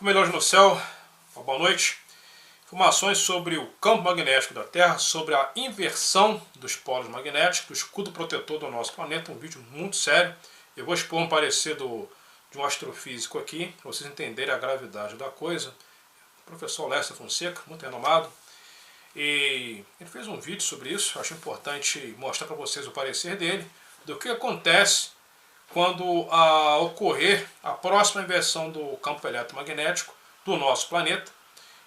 Melhores no céu, boa noite. Informações sobre o campo magnético da Terra, sobre a inversão dos polos magnéticos, do escudo protetor do nosso planeta, um vídeo muito sério. Eu vou expor um parecer de um astrofísico aqui, para vocês entenderem a gravidade da coisa. O professor Lester Fonseca, muito renomado, e ele fez um vídeo sobre isso. Acho importante mostrar para vocês o parecer dele, do que acontece quando ocorrer a próxima inversão do campo eletromagnético do nosso planeta.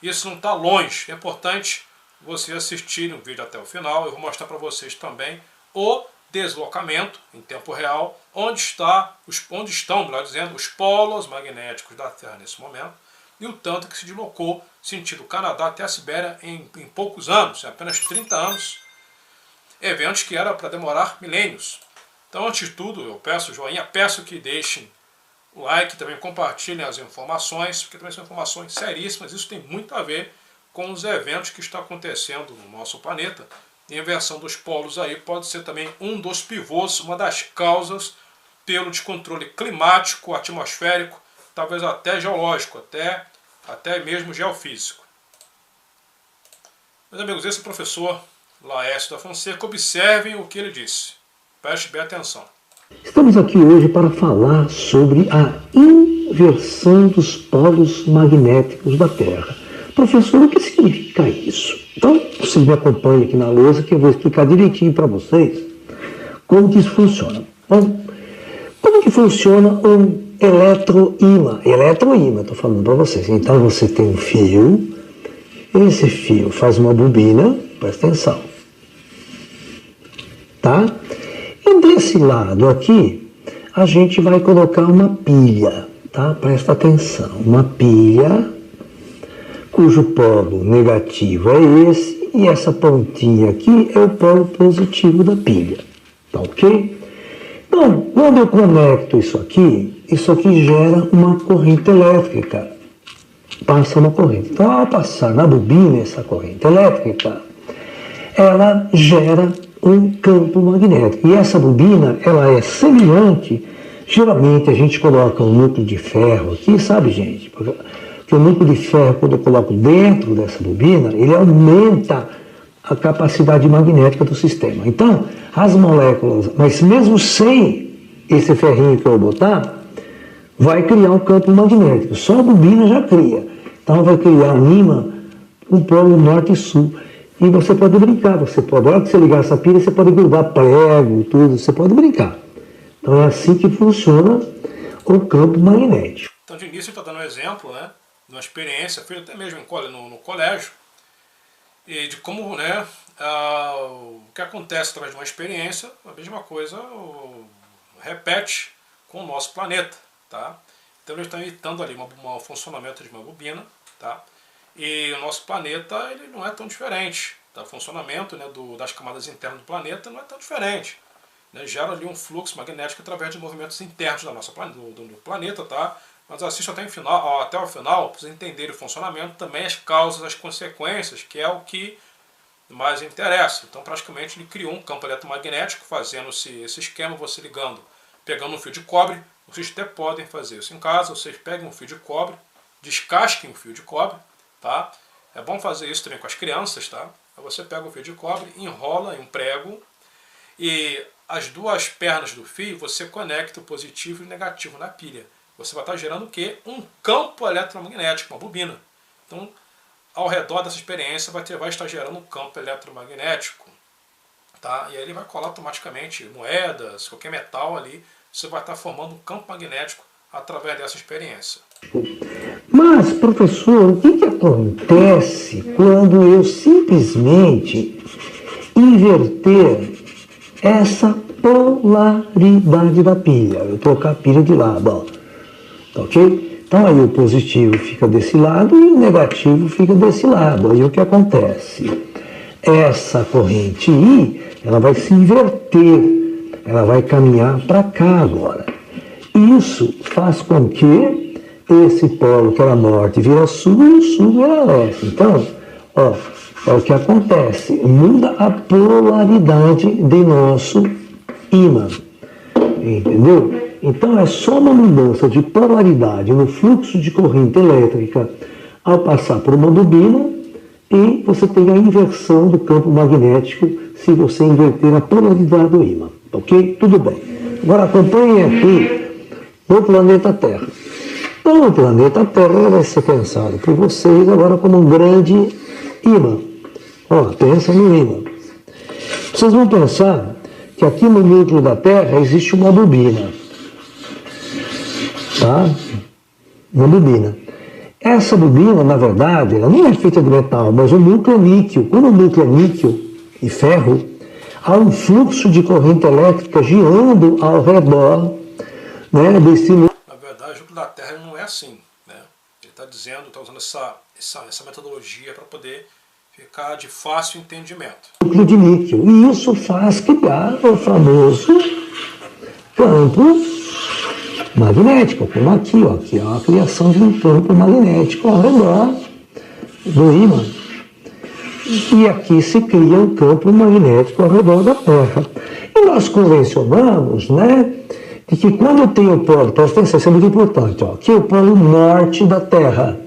Isso não está longe, é importante vocês assistirem o vídeo até o final. Eu vou mostrar para vocês também o deslocamento em tempo real, onde estão, melhor dizendo, os polos magnéticos da Terra nesse momento, e o tanto que se deslocou sentido Canadá até a Sibéria em poucos anos, em apenas 30 anos, eventos que era para demorar milênios. Então, antes de tudo, eu peço joinha, peço que deixem o like, também compartilhem as informações, porque também são informações seríssimas. Isso tem muito a ver com os eventos que estão acontecendo no nosso planeta. E a inversão dos polos aí pode ser também um dos pivôs, uma das causas pelo descontrole climático, atmosférico, talvez até geológico, até mesmo geofísico. Meus amigos, esse é o professor Laércio da Fonseca. Observem o que ele disse. Preste bem atenção. Estamos aqui hoje para falar sobre a inversão dos polos magnéticos da Terra. Professor, o que significa isso? Então, vocês me acompanhem aqui na lousa que eu vou explicar direitinho para vocês como que isso funciona. Bom, como que funciona um eletroímã? Eletroímã, estou falando para vocês. Então, você tem um fio, esse fio faz uma bobina, presta atenção, tá? E desse lado aqui, a gente vai colocar uma pilha, tá? Presta atenção, uma pilha cujo polo negativo é esse, e essa pontinha aqui é o polo positivo da pilha, tá ok? Então, quando eu conecto isso aqui gera uma corrente elétrica, passa uma corrente. Então, ao passar na bobina essa corrente elétrica, ela gera um campo magnético. E essa bobina, ela é semelhante, geralmente a gente coloca um núcleo de ferro aqui, sabe, gente? Porque o núcleo de ferro, quando eu coloco dentro dessa bobina, ele aumenta a capacidade magnética do sistema. Então, as moléculas, mas mesmo sem esse ferrinho que eu vou botar, vai criar um campo magnético. Só a bobina já cria. Então, vai criar um ímã, um polo norte e sul. E você pode brincar, na hora que você ligar essa pilha, você pode grudar prego, tudo, você pode brincar. Então é assim que funciona o campo magnético. Então de início ele está dando um exemplo, né, de uma experiência, feita até mesmo no colégio, e de como, né, o que acontece através de uma experiência, a mesma coisa repete com o nosso planeta, tá? Então ele está imitando ali um funcionamento de uma bobina, tá? E o nosso planeta ele não é tão diferente. O funcionamento, né, das camadas internas do planeta não é tão diferente. Né? Gera ali um fluxo magnético através de movimentos internos do planeta. Tá? Mas assista até o final para vocês entenderem o funcionamento, também as causas, as consequências, que é o que mais interessa. Então praticamente ele criou um campo eletromagnético, fazendo esse esquema, você ligando, pegando um fio de cobre. Vocês até podem fazer isso em casa. Vocês pegam um fio de cobre, descasquem o fio de cobre. Tá? É bom fazer isso também com as crianças, tá? Aí você pega o fio de cobre, enrola em um prego e as duas pernas do fio você conecta o positivo e o negativo na pilha. Você vai estar gerando o quê? Um campo eletromagnético, uma bobina. Então, ao redor dessa experiência vai estar gerando um campo eletromagnético, tá? E aí ele vai colar automaticamente moedas, qualquer metal ali, você vai estar formando um campo magnético através dessa experiência. Mas, professor, o que acontece quando eu simplesmente inverter essa polaridade da pilha? Eu trocar a pilha de lado, ó. Ok? Então aí o positivo fica desse lado e o negativo fica desse lado. Aí o que acontece? Essa corrente I, ela vai se inverter, ela vai caminhar para cá agora. Isso faz com que esse polo que era norte vira sul e o sul vira leste. Então, ó, é o que acontece. Muda a polaridade de nosso ímã. Entendeu? Então é só uma mudança de polaridade no fluxo de corrente elétrica ao passar por uma bobina e você tem a inversão do campo magnético se você inverter a polaridade do ímã. Ok? Tudo bem. Agora acompanhem aqui o planeta Terra. Então o planeta Terra vai ser pensado por vocês agora como um grande ímã. Ó, pensa no ímã. Vocês vão pensar que aqui no núcleo da Terra existe uma bobina. Tá? Uma bobina. Essa bobina, na verdade, ela não é feita de metal, mas o núcleo é níquel. Quando o núcleo é níquel e ferro, há um fluxo de corrente elétrica girando ao redor, né, desse núcleo. Na verdade, o núcleo da Terra não é assim, né? Ele está dizendo, está usando essa metodologia para poder ficar de fácil entendimento. Núcleo de níquel. E isso faz criar o famoso campo magnético, como aqui, ó, que é a criação de um campo magnético ao redor do ímã. E aqui se cria um campo magnético ao redor da Terra. E nós convencionamos, né, de que quando tem o polo, presta atenção, isso é muito importante, ó, aqui é o polo norte da Terra,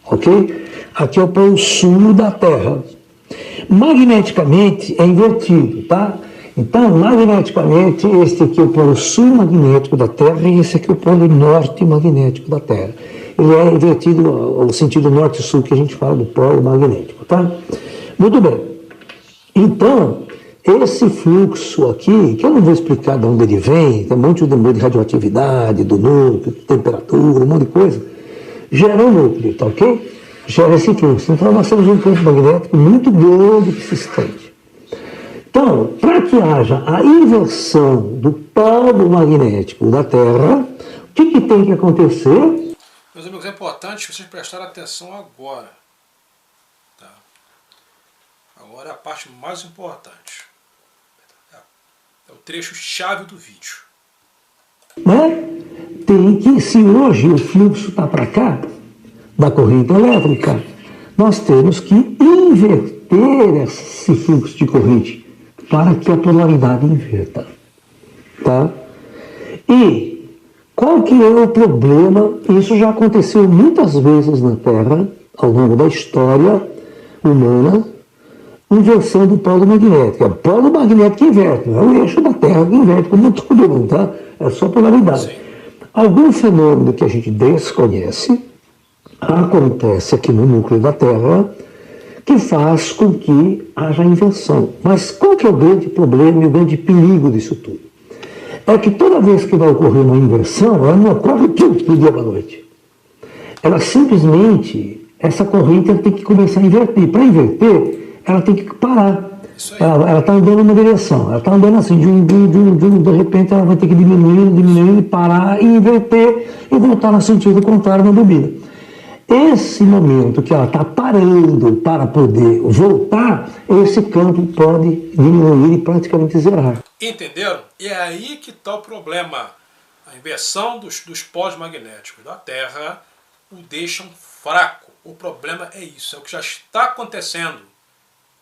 ok? Aqui é o polo sul da Terra. Magneticamente é invertido, tá? Então, magneticamente, este aqui é o polo sul magnético da Terra e esse aqui é o polo norte magnético da Terra. Ele é invertido ao sentido norte-sul que a gente fala do polo magnético, tá? Muito bem. Então, esse fluxo aqui, que eu não vou explicar de onde ele vem, tem um monte de radioatividade, do núcleo, temperatura, um monte de coisa, gera um núcleo, tá ok? Gera esse fluxo. Então, nós temos um campo magnético muito grande que se estende. Então, para que haja a inversão do polo magnético da Terra, o que tem que acontecer? Meus amigos, é importante vocês prestarem atenção agora. Tá? Agora é a parte mais importante. É o trecho-chave do vídeo. Né? Tem que, se hoje o fluxo está para cá, da corrente elétrica, nós temos que inverter esse fluxo de corrente para que a polaridade inverta. Tá? E qual que é o problema? Isso já aconteceu muitas vezes na Terra, ao longo da história humana, inversão do polo magnético. É o polo magnético que inverte, não é o eixo da Terra que inverte, como todo mundo, tá? É só polaridade. Sim. Algum fenômeno que a gente desconhece acontece aqui no núcleo da Terra que faz com que haja inversão. Mas qual que é o grande problema e o grande perigo disso tudo? É que toda vez que vai ocorrer uma inversão, ela não ocorre tudo do dia para a noite. Ela simplesmente, essa corrente ela tem que começar a inverter. Para inverter, ela tem que parar. Ela está andando numa direção, ela está andando assim, de repente ela vai ter que diminuir, parar e inverter e voltar no sentido contrário na bobina. Esse momento que ela está parando para poder voltar, esse campo pode diminuir e praticamente zerar. Entenderam? E é aí que está o problema. A inversão dos polos magnéticos da Terra o deixam fraco. O problema é isso, é o que já está acontecendo.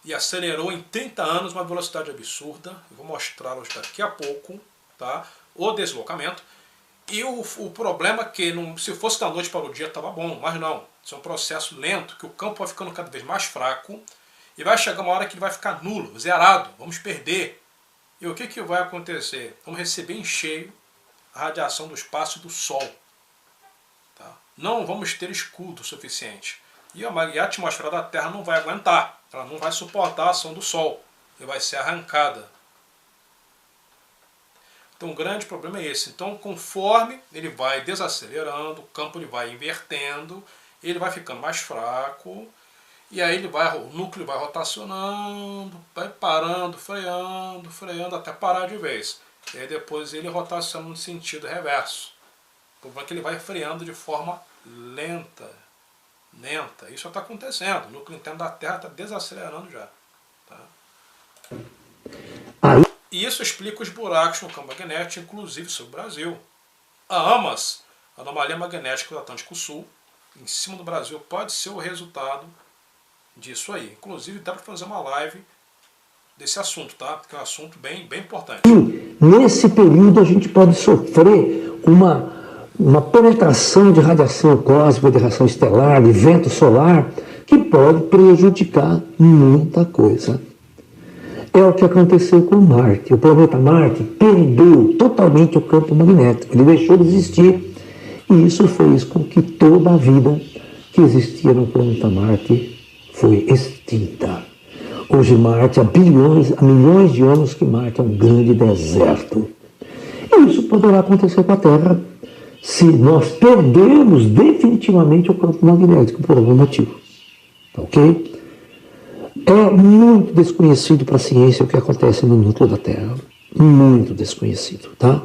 E acelerou em 30 anos uma velocidade absurda. Eu vou mostrá-los daqui a pouco, tá? O deslocamento. E o problema é que se fosse da noite para o dia estava bom, mas não. Isso é um processo lento, que o campo vai ficando cada vez mais fraco e vai chegar uma hora que ele vai ficar nulo, zerado, vamos perder. E o que vai acontecer? Vamos receber em cheio a radiação do espaço e do Sol. Tá? Não vamos ter escudo suficiente. E a atmosfera da Terra não vai aguentar, ela não vai suportar a ação do Sol, e vai ser arrancada. Então o grande problema é esse. Então conforme ele vai desacelerando, o campo ele vai invertendo, ele vai ficando mais fraco, e aí o núcleo vai rotacionando, vai parando, freando, até parar de vez. E aí depois ele rotaciona no sentido reverso. O problema é que ele vai freando de forma lenta. Isso já está acontecendo. O núcleo interno da Terra está desacelerando já. Tá? E isso explica os buracos no campo magnético, inclusive sobre o Brasil. A AMAS, a Anomalia Magnética do Atlântico Sul, em cima do Brasil, pode ser o resultado disso aí. Inclusive dá para fazer uma live desse assunto, tá? Porque é um assunto bem importante. E nesse período a gente pode sofrer uma penetração de radiação cósmica, de radiação estelar, de vento solar, que pode prejudicar muita coisa. É o que aconteceu com Marte. O planeta Marte perdeu totalmente o campo magnético, ele deixou de existir. E isso fez com que toda a vida que existia no planeta Marte foi extinta. Hoje Marte, há milhões de anos que Marte é um grande deserto. E isso poderá acontecer com a Terra se nós perdermos definitivamente o campo magnético por algum motivo. Ok? É muito desconhecido para a ciência o que acontece no núcleo da Terra. Muito desconhecido, tá?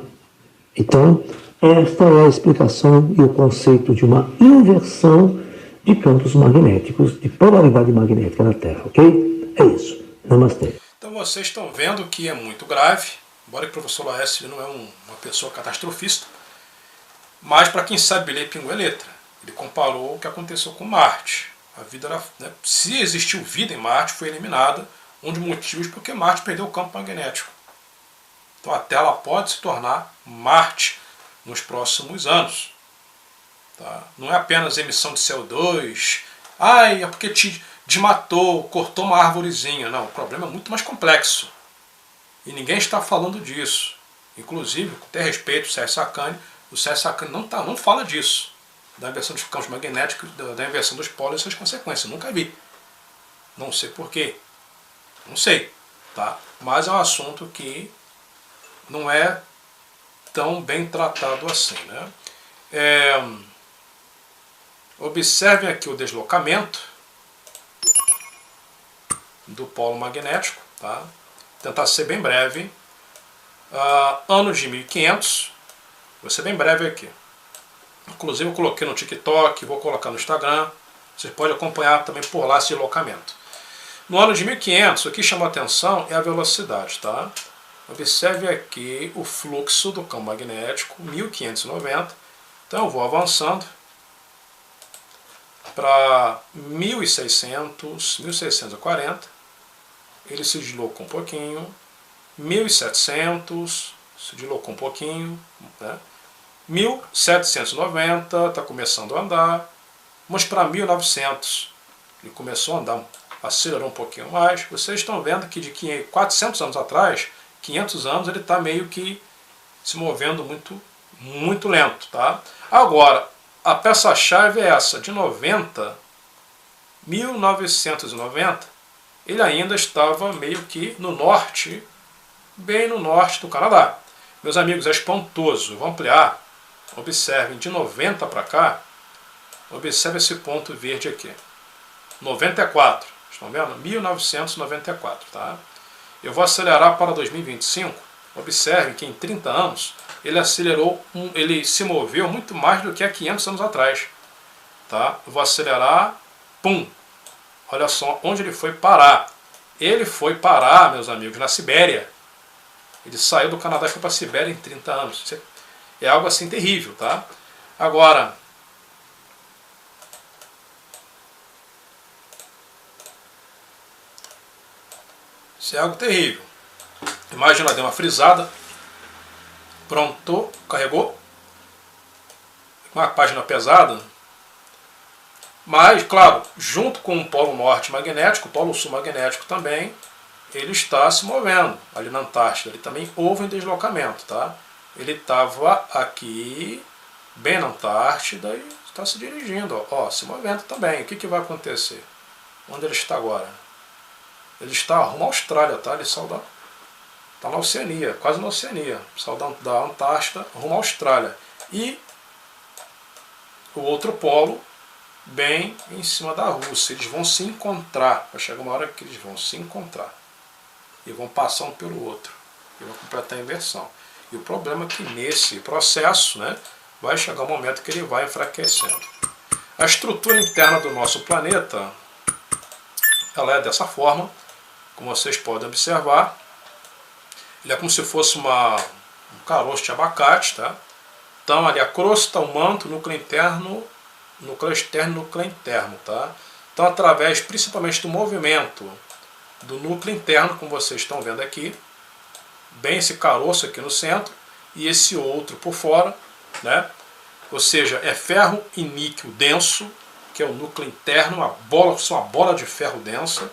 Então, esta é a explicação e o conceito de uma inversão de campos magnéticos, de polaridade magnética na Terra, ok? É isso. Namastê. Então vocês estão vendo que é muito grave, embora que o professor Laércio não é uma pessoa catastrofista, mas para quem sabe ler pingo é letra. Ele comparou o que aconteceu com Marte. A vida era, né, se existiu vida em Marte, foi eliminada. Um dos motivos porque Marte perdeu o campo magnético. Então a Terra pode se tornar Marte nos próximos anos. Tá? Não é apenas emissão de CO2, é porque te desmatou, cortou uma árvorezinha. Não, o problema é muito mais complexo. E ninguém está falando disso. Inclusive, com ter respeito ao Sérgio Sacani, o Sérgio Sacani não fala disso. Da inversão dos campos magnéticos, da inversão dos polos e suas consequências. Nunca vi. Não sei porquê. Não sei. Tá? Mas é um assunto que não é tão bem tratado assim. Né? Observem aqui o deslocamento do polo magnético. Tá? Tentar ser bem breve. Anos de 1500. Vou ser bem breve aqui. Inclusive eu coloquei no TikTok, vou colocar no Instagram. Vocês podem acompanhar também por lá esse deslocamento. No ano de 1500, o que chama a atenção é a velocidade. Tá? Observe aqui o fluxo do campo magnético, 1590. Então eu vou avançando para 1600, 1640. Ele se deslocou um pouquinho. 1700, se deslocou um pouquinho. Né? 1790, está começando a andar. Vamos para 1900. Ele começou a andar, acelerou um pouquinho mais. Vocês estão vendo que de 400 anos atrás, 500 anos, ele está meio que se movendo muito lento. Tá? Agora, a peça-chave é essa, de 1990, ele ainda estava meio que no norte, bem no norte do Canadá. Meus amigos, é espantoso. Eu vou ampliar. Observem, de 90 para cá, observe esse ponto verde aqui. 94, estão vendo? 1994, tá? Eu vou acelerar para 2025. Observem que em 30 anos, ele se moveu muito mais do que há 500 anos atrás. Tá? Eu vou acelerar, pum! Olha só onde ele foi parar. Ele foi parar, meus amigos, na Sibéria. Ele saiu do Canadá e foi para a Sibéria em 30 anos. É algo assim terrível, tá? Agora, isso é algo terrível. Imagina, deu uma frisada. Pronto, carregou. Uma página pesada. Mas, claro, junto com o polo norte magnético, o polo sul magnético também, ele está se movendo. Ali na Antártida, ele também houve um deslocamento, tá? Ele estava aqui, bem na Antártida, e está se dirigindo, ó, se movendo também. O que vai acontecer? Onde ele está agora? Ele está rumo à Austrália, tá? Ele saiu está na Oceania, quase na Oceania. Saiu da Antártida rumo à Austrália. E o outro polo, bem em cima da Rússia. Eles vão se encontrar. Vai chegar uma hora que eles vão se encontrar. E vão passar um pelo outro. E vão completar a inversão. E o problema é que nesse processo, né, vai chegar um momento que ele vai enfraquecendo. A estrutura interna do nosso planeta, ela é dessa forma, como vocês podem observar. Ele é como se fosse um caroço de abacate. Tá? Então ali a crosta, o manto, o núcleo interno, núcleo externo e núcleo interno. Tá? Então através principalmente do movimento do núcleo interno, como vocês estão vendo aqui, bem esse caroço aqui no centro, e esse outro por fora, né? Ou seja, é ferro e níquel denso, que é o núcleo interno, uma bola de ferro densa,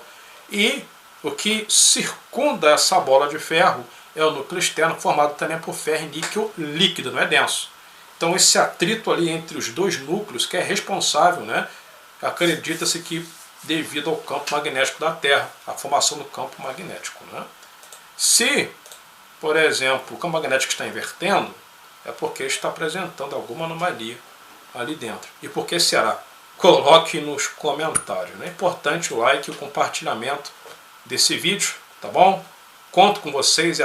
e o que circunda essa bola de ferro é o núcleo externo, formado também por ferro e níquel líquido, não é denso. Então esse atrito ali entre os dois núcleos que é responsável, né? Acredita-se que devido ao campo magnético da Terra, a formação do campo magnético, né? Se, por exemplo, o campo magnético está invertendo, é porque está apresentando alguma anomalia ali dentro. E por que será? Coloque nos comentários. É importante o like e o compartilhamento desse vídeo, tá bom? Conto com vocês.